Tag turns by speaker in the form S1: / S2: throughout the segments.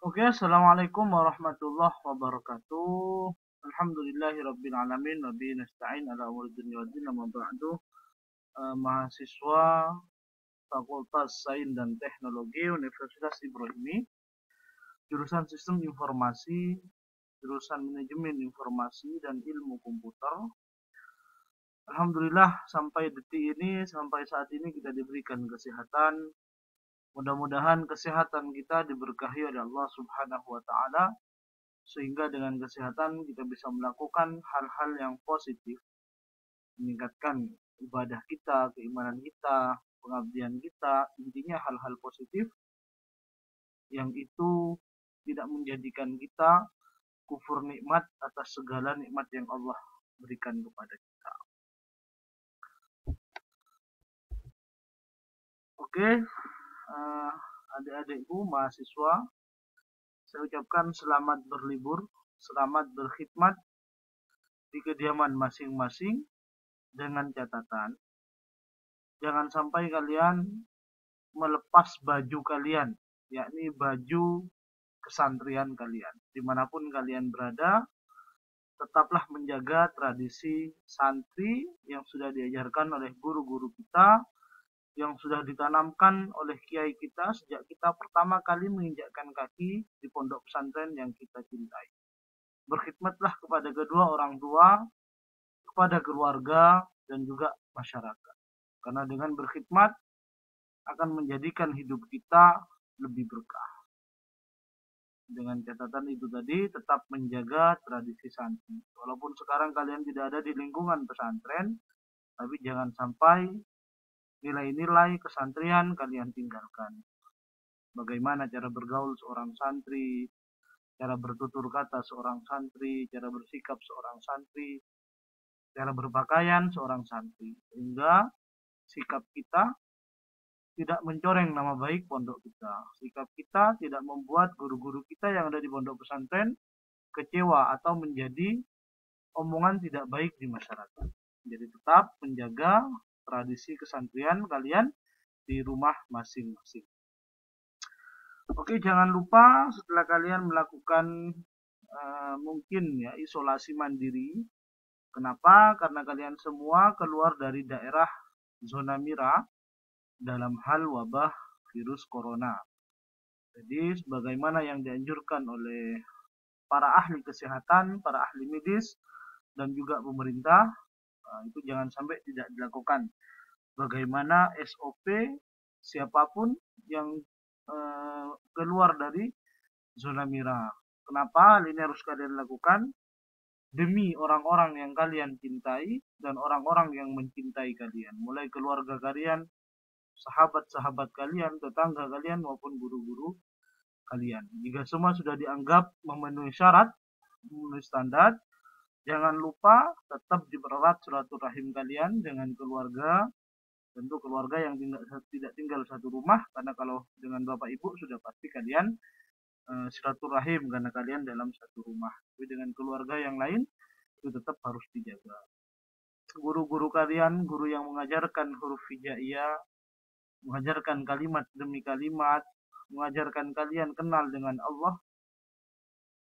S1: Oke, assalamualaikum warahmatullahi wabarakatuh. Alhamdulillahirabbil alamin wa bihi nasta'in ala umuri dunya waddin amma ba'du. Mahasiswa Fakultas Sains dan Teknologi Universitas Ibrahimi, jurusan Sistem Informasi, jurusan Manajemen Informasi dan Ilmu Komputer. Alhamdulillah sampai detik ini, sampai saat ini kita diberikan kesehatan. Mudah-mudahan kesehatan kita diberkahi oleh Allah Subhanahu wa taala sehingga dengan kesehatan kita bisa melakukan hal-hal yang positif, meningkatkan ibadah kita, keimanan kita, pengabdian kita, intinya hal-hal positif yang itu tidak menjadikan kita kufur nikmat atas segala nikmat yang Allah berikan kepada kita. Oke, adik-adikku mahasiswa, saya ucapkan selamat berlibur, selamat berkhidmat di kediaman masing-masing dengan catatan jangan sampai kalian melepas baju kalian, yakni baju kesantrian kalian. Dimanapun kalian berada, tetaplah menjaga tradisi santri yang sudah diajarkan oleh guru-guru kita, yang sudah ditanamkan oleh kiai kita sejak kita pertama kali menginjakkan kaki di pondok pesantren yang kita cintai. Berkhidmatlah kepada kedua orang tua, kepada keluarga, dan juga masyarakat. Karena dengan berkhidmat akan menjadikan hidup kita lebih berkah. Dengan catatan itu tadi, tetap menjaga tradisi santri. Walaupun sekarang kalian tidak ada di lingkungan pesantren, tapi jangan sampai nilai-nilai kesantrian kalian tinggalkan. Bagaimana cara bergaul seorang santri, cara bertutur kata seorang santri, cara bersikap seorang santri, cara berpakaian seorang santri. Sehingga sikap kita tidak mencoreng nama baik pondok kita. Sikap kita tidak membuat guru-guru kita yang ada di pondok pesantren kecewa atau menjadi omongan tidak baik di masyarakat. Jadi tetap menjaga tradisi kesantrian kalian di rumah masing-masing. Oke, jangan lupa setelah kalian melakukan mungkin ya isolasi mandiri. Kenapa? Karena kalian semua keluar dari daerah zona merah dalam hal wabah virus corona. Jadi sebagaimana yang dianjurkan oleh para ahli kesehatan, para ahli medis, dan juga pemerintah, itu jangan sampai tidak dilakukan. Bagaimana SOP siapapun yang keluar dari zona merah. Kenapa hal ini harus kalian lakukan? Demi orang-orang yang kalian cintai dan orang-orang yang mencintai kalian. Mulai keluarga kalian, sahabat-sahabat kalian, tetangga kalian, maupun guru-guru kalian. Jika semua sudah dianggap memenuhi syarat, memenuhi standar, jangan lupa tetap dipererat silaturahim kalian dengan keluarga. Tentu keluarga yang tidak tinggal satu rumah, karena kalau dengan bapak ibu sudah pasti kalian silaturahim karena kalian dalam satu rumah. Tapi dengan keluarga yang lain itu tetap harus dijaga. Guru-guru kalian, guru yang mengajarkan huruf hijaiyah, mengajarkan kalimat demi kalimat, mengajarkan kalian kenal dengan Allah,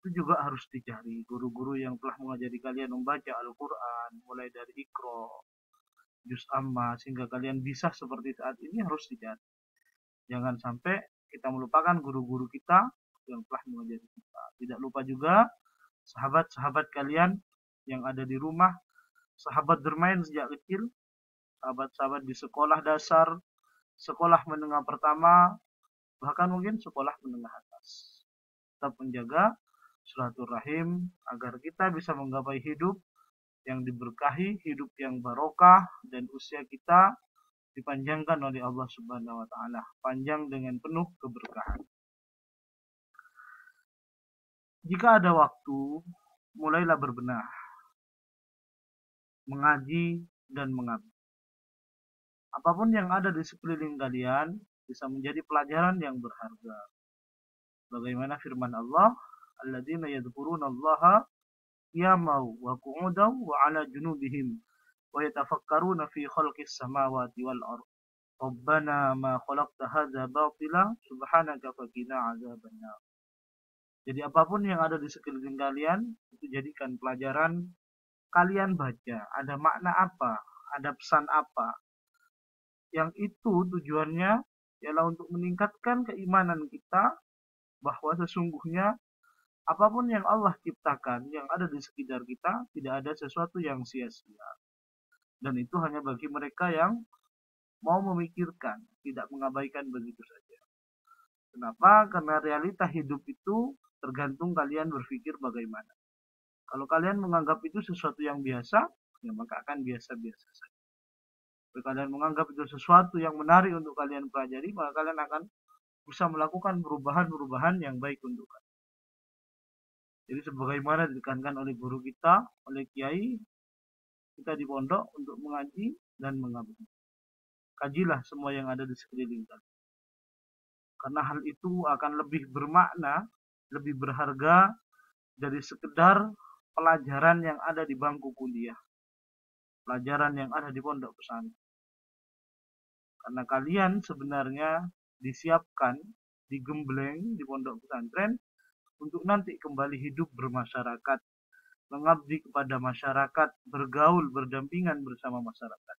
S1: itu juga harus dicari. Guru-guru yang telah mengajari kalian membaca Al-Quran, mulai dari Iqra, Juz Amma, sehingga kalian bisa seperti saat ini harus dicari. Jangan sampai kita melupakan guru-guru kita yang telah mengajari kita. Tidak lupa juga sahabat-sahabat kalian yang ada di rumah, sahabat bermain sejak kecil, sahabat-sahabat di sekolah dasar, sekolah menengah pertama, bahkan mungkin sekolah menengah atas. Tetap menjaga silaturahim agar kita bisa menggapai hidup yang diberkahi, hidup yang barokah, dan usia kita dipanjangkan oleh Allah Subhanahu wa taala, panjang dengan penuh keberkahan. Jika ada waktu, mulailah berbenah, mengaji dan mengabdi. Apapun yang ada di sekeliling kalian bisa menjadi pelajaran yang berharga. Bagaimana firman Allah, alladzina yadhkurunallaha qiyaman wa qu'udan wa 'ala junubihim wa yatafakkaruna fi khalqis samawati wal ardh. Rabbana ma khalaqta hadza batila subhanaka faqina 'adzabannar. Jadi apapun yang ada di sekeliling kalian, itu jadikan pelajaran, kalian baca, ada makna apa, ada pesan apa, yang itu tujuannya ialah untuk meningkatkan keimanan kita bahwa sesungguhnya apapun yang Allah ciptakan, yang ada di sekitar kita, tidak ada sesuatu yang sia-sia. Dan itu hanya bagi mereka yang mau memikirkan, tidak mengabaikan begitu saja. Kenapa? Karena realita hidup itu tergantung kalian berpikir bagaimana. Kalau kalian menganggap itu sesuatu yang biasa, ya maka akan biasa-biasa saja. Kalau kalian menganggap itu sesuatu yang menarik untuk kalian pelajari, maka kalian akan bisa melakukan perubahan-perubahan yang baik untuk kalian. Jadi sebagaimana ditekankan oleh guru kita, oleh kiai, kita di pondok untuk mengaji dan mengabdi. Kajilah semua yang ada di sekeliling kalian. Karena hal itu akan lebih bermakna, lebih berharga dari sekedar pelajaran yang ada di bangku kuliah. Pelajaran yang ada di pondok pesantren. Karena kalian sebenarnya disiapkan, digembleng di pondok pesantren untuk nanti kembali hidup bermasyarakat, mengabdi kepada masyarakat, bergaul, berdampingan bersama masyarakat.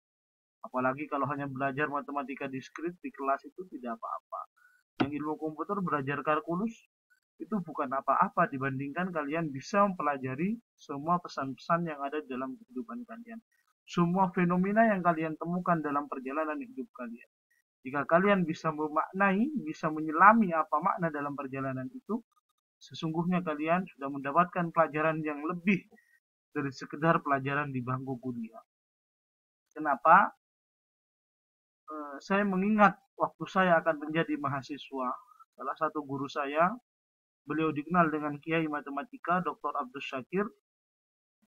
S1: Apalagi kalau hanya belajar matematika diskrit di kelas itu tidak apa-apa. Yang ilmu komputer belajar kalkulus itu bukan apa-apa dibandingkan kalian bisa mempelajari semua pesan-pesan yang ada dalam kehidupan kalian. Semua fenomena yang kalian temukan dalam perjalanan hidup kalian. Jika kalian bisa memaknai, bisa menyelami apa makna dalam perjalanan itu, sesungguhnya kalian sudah mendapatkan pelajaran yang lebih dari sekedar pelajaran di bangku kuliah. Kenapa? Saya mengingat waktu saya akan menjadi mahasiswa, salah satu guru saya, beliau dikenal dengan Kiai Matematika Dr. Abdul Syakir.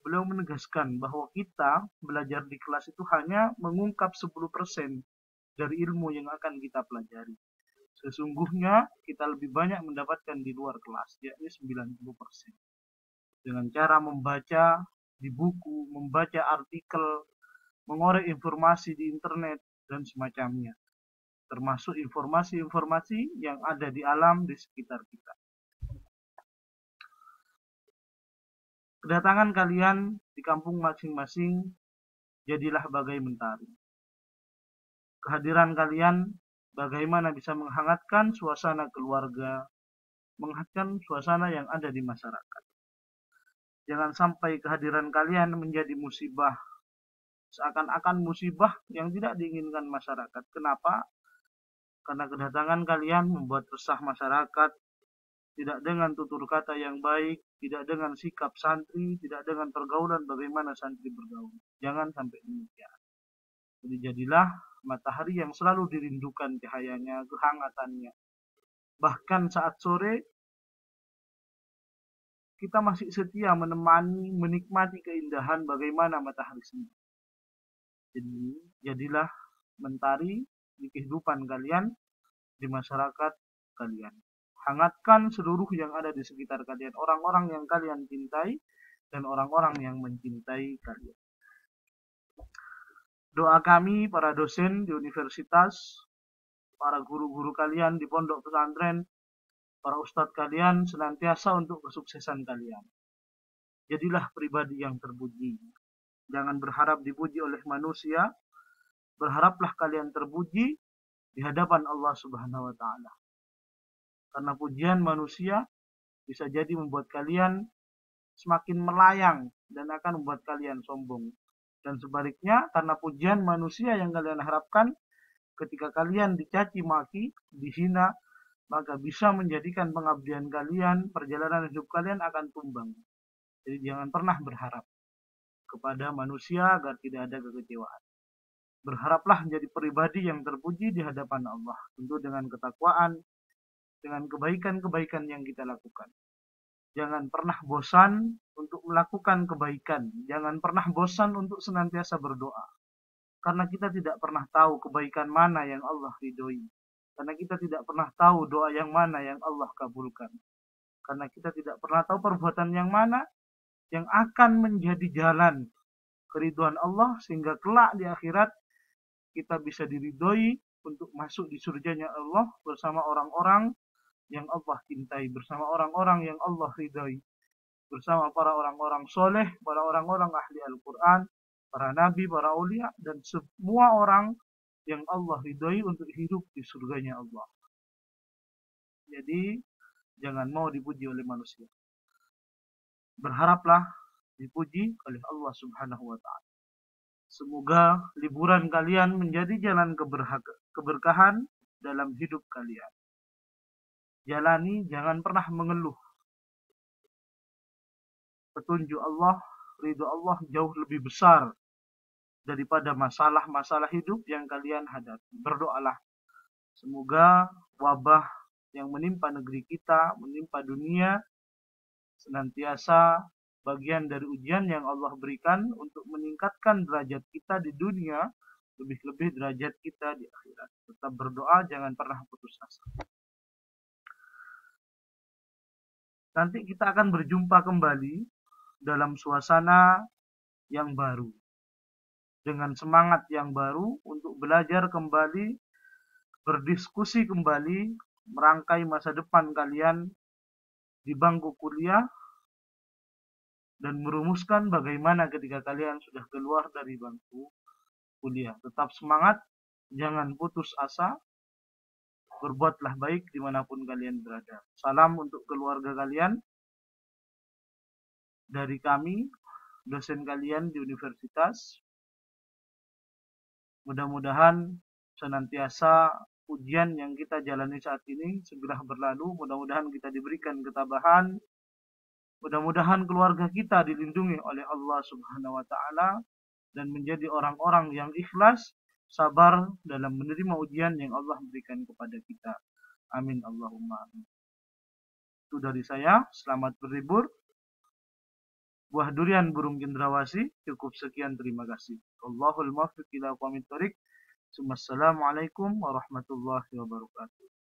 S1: Beliau menegaskan bahwa kita belajar di kelas itu hanya mengungkap 10% dari ilmu yang akan kita pelajari. Sesungguhnya kita lebih banyak mendapatkan di luar kelas, yakni 90%. Dengan cara membaca di buku, membaca artikel, mengorek informasi di internet, dan semacamnya. Termasuk informasi-informasi yang ada di alam di sekitar kita. Kedatangan kalian di kampung masing-masing jadilah bagai mentari. Kehadiran kalian bagaimana bisa menghangatkan suasana keluarga, menghangatkan suasana yang ada di masyarakat. Jangan sampai kehadiran kalian menjadi musibah, seakan-akan musibah yang tidak diinginkan masyarakat. Kenapa? Karena kedatangan kalian membuat resah masyarakat, tidak dengan tutur kata yang baik, tidak dengan sikap santri, tidak dengan pergaulan bagaimana santri bergaul. Jangan sampai demikian. Jadi jadilah matahari yang selalu dirindukan cahayanya, kehangatannya. Bahkan saat sore, kita masih setia menemani, menikmati keindahan bagaimana matahari sendiri. Jadi jadilah mentari di kehidupan kalian, di masyarakat kalian. Hangatkan seluruh yang ada di sekitar kalian, orang-orang yang kalian cintai, dan orang-orang yang mencintai kalian. Doa kami, para dosen di universitas, para guru-guru kalian di pondok pesantren, para ustadz kalian, senantiasa untuk kesuksesan kalian. Jadilah pribadi yang terpuji. Jangan berharap dipuji oleh manusia, berharaplah kalian terpuji di hadapan Allah Subhanahu wa Ta'ala. Karena pujian manusia bisa jadi membuat kalian semakin melayang dan akan membuat kalian sombong. Dan sebaliknya, karena pujian manusia yang kalian harapkan, ketika kalian dicaci maki, dihina, maka bisa menjadikan pengabdian kalian, perjalanan hidup kalian akan tumbang. Jadi jangan pernah berharap kepada manusia agar tidak ada kekecewaan. Berharaplah menjadi pribadi yang terpuji di hadapan Allah, tentu dengan ketakwaan, dengan kebaikan-kebaikan yang kita lakukan. Jangan pernah bosan untuk melakukan kebaikan. Jangan pernah bosan untuk senantiasa berdoa. Karena kita tidak pernah tahu kebaikan mana yang Allah ridhoi. Karena kita tidak pernah tahu doa yang mana yang Allah kabulkan. Karena kita tidak pernah tahu perbuatan yang mana yang akan menjadi jalan keridhaan Allah, sehingga kelak di akhirat kita bisa diridhoi untuk masuk di surganya Allah bersama orang-orang yang Allah cintai, bersama orang-orang yang Allah ridhai, bersama para orang-orang soleh, para orang-orang ahli Al-Quran, para nabi, para aulia, dan semua orang yang Allah ridhai untuk hidup di surganya Allah. Jadi jangan mau dipuji oleh manusia. Berharaplah dipuji oleh Allah Subhanahu wa Ta'ala. Semoga liburan kalian menjadi jalan keberkahan dalam hidup kalian. Jalani, jangan pernah mengeluh. Petunjuk Allah, ridho Allah jauh lebih besar daripada masalah-masalah hidup yang kalian hadapi. Berdoalah. Semoga wabah yang menimpa negeri kita, menimpa dunia, senantiasa bagian dari ujian yang Allah berikan untuk meningkatkan derajat kita di dunia, lebih-lebih derajat kita di akhirat. Tetap berdoa, jangan pernah putus asa. Nanti kita akan berjumpa kembali dalam suasana yang baru, dengan semangat yang baru untuk belajar kembali, berdiskusi kembali, merangkai masa depan kalian di bangku kuliah, dan merumuskan bagaimana ketika kalian sudah keluar dari bangku kuliah. Tetap semangat, jangan putus asa, berbuatlah baik dimanapun kalian berada. Salam untuk keluarga kalian dari kami, dosen kalian di universitas. Mudah-mudahan senantiasa ujian yang kita jalani saat ini segera berlalu. Mudah-mudahan kita diberikan ketabahan. Mudah-mudahan keluarga kita dilindungi oleh Allah Subhanahu wa Ta'ala dan menjadi orang-orang yang ikhlas, sabar dalam menerima ujian yang Allah berikan kepada kita. Amin Allahumma amin. Itu dari saya. Selamat berlibur. Buah durian burung cendrawasih. Cukup sekian, terima kasih. Allahul muwaffiq ila aqwamit thoriq. Assalamualaikum warahmatullahi wabarakatuh.